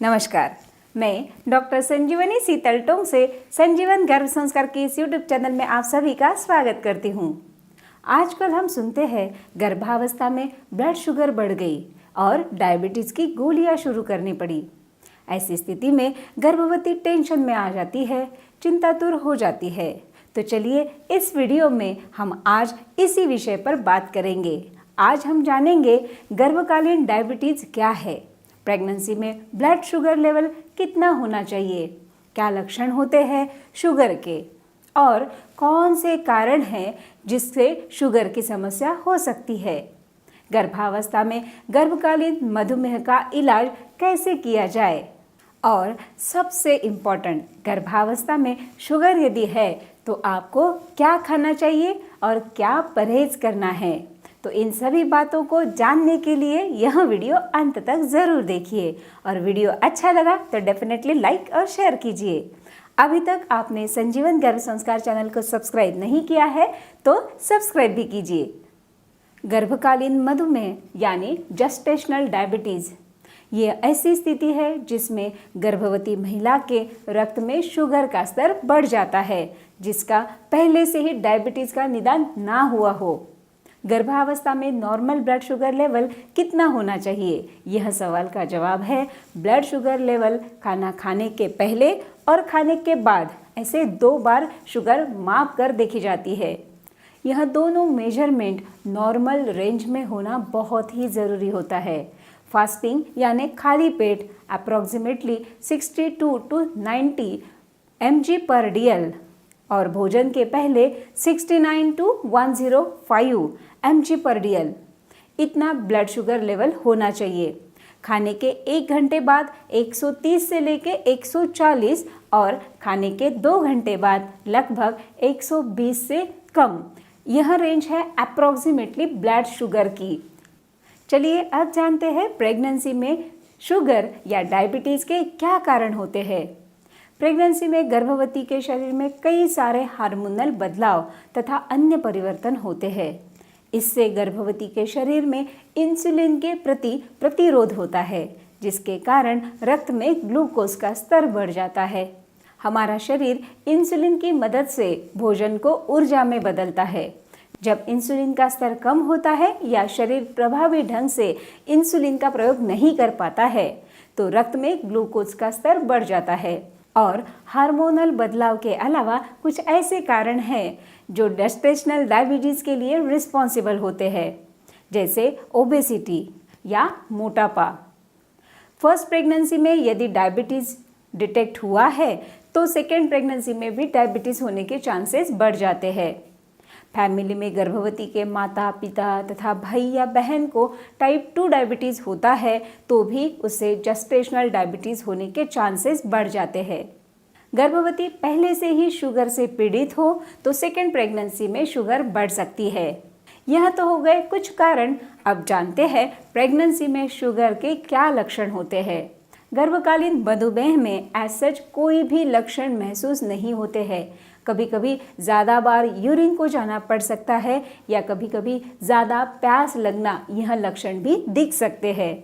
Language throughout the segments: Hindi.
नमस्कार, मैं डॉक्टर संजीवनी शीतल टोंग से संजीवन गर्भ संस्कार के इस यूट्यूब चैनल में आप सभी का स्वागत करती हूँ। आजकल हम सुनते हैं गर्भावस्था में ब्लड शुगर बढ़ गई और डायबिटीज़ की गोलियाँ शुरू करनी पड़ी। ऐसी स्थिति में गर्भवती टेंशन में आ जाती है, चिंतातुर हो जाती है। तो चलिए इस वीडियो में हम आज इसी विषय पर बात करेंगे। आज हम जानेंगे गर्भकालीन डायबिटीज़ क्या है, प्रेगनेंसी में ब्लड शुगर लेवल कितना होना चाहिए, क्या लक्षण होते हैं शुगर के और कौन से कारण हैं जिससे शुगर की समस्या हो सकती है। गर्भावस्था में गर्भकालीन मधुमेह का इलाज कैसे किया जाए और सबसे इम्पॉर्टेंट, गर्भावस्था में शुगर यदि है तो आपको क्या खाना चाहिए और क्या परहेज करना है। तो इन सभी बातों को जानने के लिए यह वीडियो अंत तक ज़रूर देखिए और वीडियो अच्छा लगा तो डेफिनेटली लाइक और शेयर कीजिए। अभी तक आपने संजीवन गर्भ संस्कार चैनल को सब्सक्राइब नहीं किया है तो सब्सक्राइब भी कीजिए। गर्भकालीन मधुमेह यानी जेस्टेशनल डायबिटीज़ ये ऐसी स्थिति है जिसमें गर्भवती महिला के रक्त में शुगर का स्तर बढ़ जाता है, जिसका पहले से ही डायबिटीज़ का निदान ना हुआ हो। गर्भावस्था में नॉर्मल ब्लड शुगर लेवल कितना होना चाहिए, यह सवाल का जवाब है ब्लड शुगर लेवल खाना खाने के पहले और खाने के बाद ऐसे 2 बार शुगर माप कर देखी जाती है। यह दोनों मेजरमेंट नॉर्मल रेंज में होना बहुत ही ज़रूरी होता है। फास्टिंग यानी खाली पेट अप्रॉक्सीमेटली 62 टू 90 mg/dl और भोजन के पहले 69 टू 105 mg/dl इतना ब्लड शुगर लेवल होना चाहिए। खाने के 1 घंटे बाद 130 से लेके 140 और खाने के 2 घंटे बाद लगभग 120 से कम। यह रेंज है अप्रॉक्सीमेटली ब्लड शुगर की। चलिए अब जानते हैं प्रेगनेंसी में शुगर या डायबिटीज़ के क्या कारण होते हैं। प्रेगनेंसी में गर्भवती के शरीर में कई सारे हार्मोनल बदलाव तथा अन्य परिवर्तन होते हैं। इससे गर्भवती के शरीर में इंसुलिन के प्रति प्रतिरोध होता है, जिसके कारण रक्त में ग्लूकोज का स्तर बढ़ जाता है। हमारा शरीर इंसुलिन की मदद से भोजन को ऊर्जा में बदलता है। जब इंसुलिन का स्तर कम होता है या शरीर प्रभावी ढंग से इंसुलिन का प्रयोग नहीं कर पाता है तो रक्त में ग्लूकोज का स्तर बढ़ जाता है। और हार्मोनल बदलाव के अलावा कुछ ऐसे कारण हैं जो जेस्टेशनल डायबिटीज़ के लिए रिस्पॉन्सिबल होते हैं, जैसे ओबेसिटी या मोटापा। फर्स्ट प्रेगनेंसी में यदि डायबिटीज़ डिटेक्ट हुआ है तो सेकेंड प्रेगनेंसी में भी डायबिटीज़ होने के चांसेस बढ़ जाते हैं। फैमिली में गर्भवती के माता पिता तथा भाई या बहन को टाइप 2 डायबिटीज़ होता है तो भी उससे जेस्टेशनल डायबिटीज़ होने के चांसेस बढ़ जाते हैं। गर्भवती पहले से ही शुगर से पीड़ित हो तो सेकेंड प्रेगनेंसी में शुगर बढ़ सकती है। यह तो हो गए कुछ कारण। अब जानते हैं प्रेगनेंसी में शुगर के क्या लक्षण होते हैं। गर्भकालीन मधुमेह में एज सच कोई भी लक्षण महसूस नहीं होते हैं। कभी कभी ज़्यादा बार यूरिन को जाना पड़ सकता है या कभी कभी ज़्यादा प्यास लगना, यह लक्षण भी दिख सकते हैं।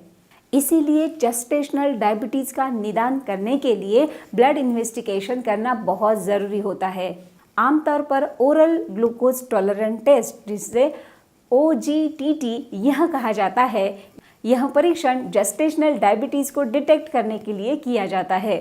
इसीलिए जेस्टेशनल डायबिटीज़ का निदान करने के लिए ब्लड इन्वेस्टिगेशन करना बहुत ज़रूरी होता है। आमतौर पर ओरल ग्लूकोज टॉलरेंट टेस्ट, जिसे OGTT यह कहा जाता है, यह परीक्षण जेस्टेशनल डायबिटीज़ को डिटेक्ट करने के लिए किया जाता है।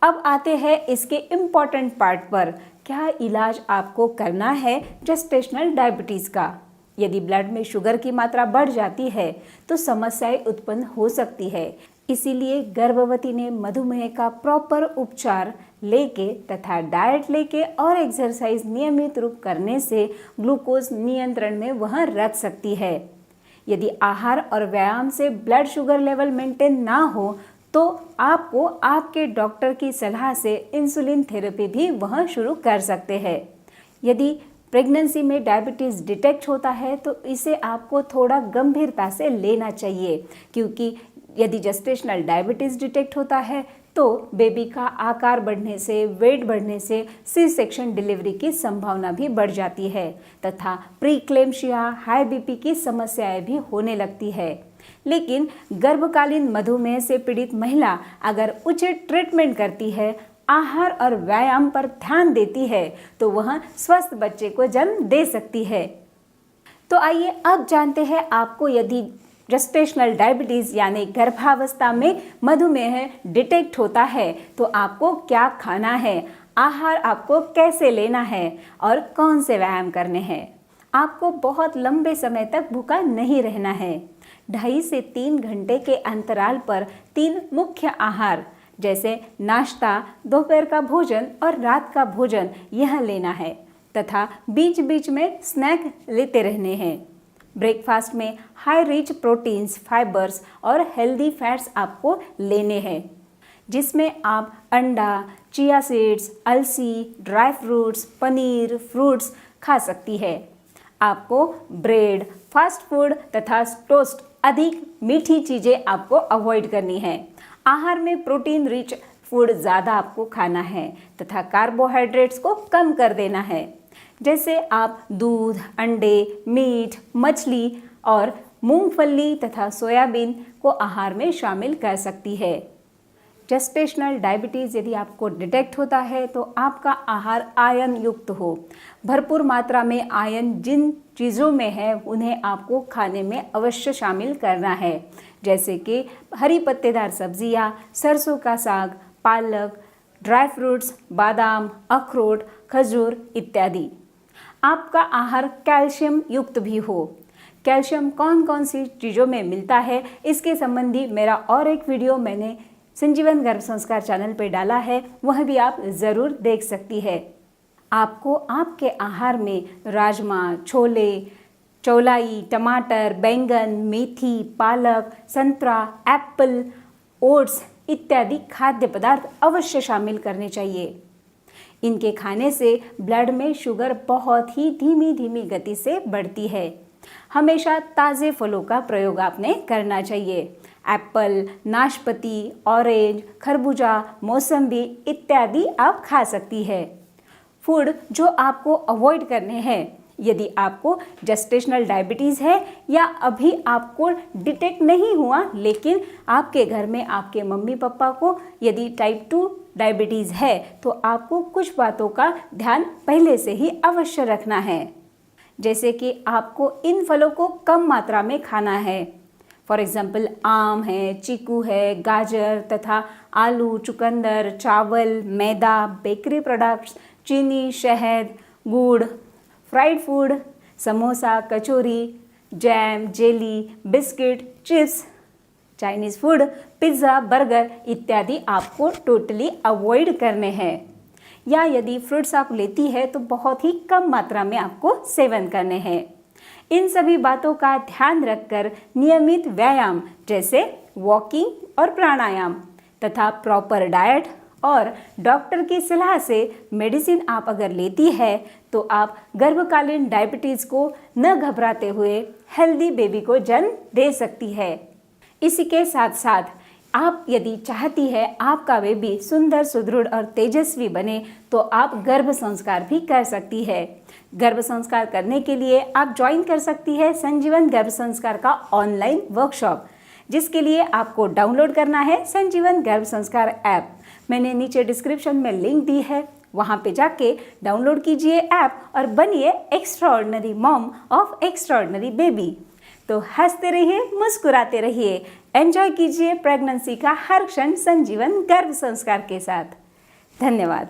अब आते हैं इसके इम्पॉर्टेंट पार्ट पर, क्या इलाज आपको करना है जेस्टेशनल डायबिटीज़ का। यदि ब्लड में शुगर की मात्रा बढ़ जाती है तो समस्याएं उत्पन्न हो सकती है। इसीलिए गर्भवती ने मधुमेह का प्रॉपर उपचार लेके तथा डाइट लेके और एक्सरसाइज नियमित रूप करने से ग्लूकोज नियंत्रण में वह रख सकती है। यदि आहार और व्यायाम से ब्लड शुगर लेवल मेंटेन ना हो तो आपको आपके डॉक्टर की सलाह से इंसुलिन थेरेपी भी वह शुरू कर सकते हैं। यदि प्रेगनेंसी में डायबिटीज़ डिटेक्ट होता है तो इसे आपको थोड़ा गंभीरता से लेना चाहिए, क्योंकि यदि जेस्टेशनल डायबिटीज़ डिटेक्ट होता है तो बेबी का आकार बढ़ने से, वेट बढ़ने से सी सेक्शन डिलीवरी की संभावना भी बढ़ जाती है तथा प्रीक्लेम्शिया, हाई बीपी की समस्याएं भी होने लगती है। लेकिन गर्भकालीन मधुमेह से पीड़ित महिला अगर उचित ट्रीटमेंट करती है, आहार और व्यायाम पर ध्यान देती है, तो वह स्वस्थ बच्चे को जन्म दे सकती है। तो आइए अब जानते हैं आपको यदि जेस्टेशनल डायबिटीज़ यानी गर्भावस्था में मधुमेह डिटेक्ट होता है तो आपको क्या खाना है, आहार आपको कैसे लेना है और कौन से व्यायाम करने हैं। आपको बहुत लंबे समय तक भूखा नहीं रहना है। 2.5 से 3 घंटे के अंतराल पर 3 मुख्य आहार जैसे नाश्ता, दोपहर का भोजन और रात का भोजन यह लेना है तथा बीच बीच में स्नैक लेते रहने हैं। ब्रेकफास्ट में हाई रिच प्रोटीन्स, फाइबर्स और हेल्दी फैट्स आपको लेने हैं, जिसमें आप अंडा, चिया सीड्स, अलसी, ड्राई फ्रूट्स, पनीर, फ्रूट्स खा सकती है। आपको ब्रेड, फास्ट फूड तथा टोस्ट, अधिक मीठी चीज़ें आपको अवॉइड करनी है। आहार में प्रोटीन रिच फूड ज़्यादा आपको खाना है तथा कार्बोहाइड्रेट्स को कम कर देना है। जैसे आप दूध, अंडे, मीट, मछली और मूंगफली तथा सोयाबीन को आहार में शामिल कर सकती है। जेस्टेशनल डायबिटीज़ यदि आपको डिटेक्ट होता है तो आपका आहार आयरन युक्त हो। भरपूर मात्रा में आयरन जिन चीज़ों में है उन्हें आपको खाने में अवश्य शामिल करना है, जैसे कि हरी पत्तेदार सब्जियां, सरसों का साग, पालक, ड्राई फ्रूट्स, बादाम, अखरोट, खजूर इत्यादि। आपका आहार कैल्शियम युक्त भी हो। कैल्शियम कौन कौन सी चीज़ों में मिलता है इसके संबंधी मेरा और एक वीडियो मैंने संजीवन गर्भ संस्कार चैनल पर डाला है, वह भी आप ज़रूर देख सकती है। आपको आपके आहार में राजमा, छोले, चौलाई, टमाटर, बैंगन, मेथी, पालक, संतरा, एप्पल, ओट्स इत्यादि खाद्य पदार्थ अवश्य शामिल करने चाहिए। इनके खाने से ब्लड में शुगर बहुत ही धीमी धीमी गति से बढ़ती है। हमेशा ताज़े फलों का प्रयोग आपने करना चाहिए। एप्पल, नाशपाती, ऑरेंज, खरबूजा, मौसम्बी इत्यादि आप खा सकती है। फूड जो आपको अवॉइड करने हैं यदि आपको जेस्टेशनल डायबिटीज़ है या अभी आपको डिटेक्ट नहीं हुआ लेकिन आपके घर में आपके मम्मी पापा को यदि टाइप 2 डायबिटीज़ है तो आपको कुछ बातों का ध्यान पहले से ही अवश्य रखना है। जैसे कि आपको इन फलों को कम मात्रा में खाना है। फॉर एग्जाम्पल आम है, चीकू है, गाजर तथा आलू, चुकंदर, चावल, मैदा, बेकरी प्रोडक्ट्स, चीनी, शहद, गुड़, fried food, samosa, kachori, jam, jelly, biscuit, chips, Chinese food, pizza, burger इत्यादि आपको टोटली अवॉइड करने हैं। या यदि फ्रूट्स आप लेती है तो बहुत ही कम मात्रा में आपको सेवन करने हैं। इन सभी बातों का ध्यान रखकर नियमित व्यायाम जैसे वॉकिंग और प्राणायाम तथा प्रॉपर डाइट और डॉक्टर की सलाह से मेडिसिन आप अगर लेती है तो आप गर्भकालीन डायबिटीज़ को न घबराते हुए हेल्दी बेबी को जन्म दे सकती है। इसी के साथ साथ आप यदि चाहती है आपका बेबी सुंदर, सुदृढ़ और तेजस्वी बने तो आप गर्भ संस्कार भी कर सकती है। गर्भ संस्कार करने के लिए आप ज्वाइन कर सकती है संजीवन गर्भ संस्कार का ऑनलाइन वर्कशॉप, जिसके लिए आपको डाउनलोड करना है संजीवन गर्भ संस्कार ऐप। मैंने नीचे डिस्क्रिप्शन में लिंक दी है, वहाँ पे जाके डाउनलोड कीजिए ऐप और बनिए extraordinary mom of extraordinary baby. तो हंसते रहिए, मुस्कुराते रहिए, एंजॉय कीजिए प्रेगनेंसी का हर क्षण संजीवन गर्भ संस्कार के साथ। धन्यवाद।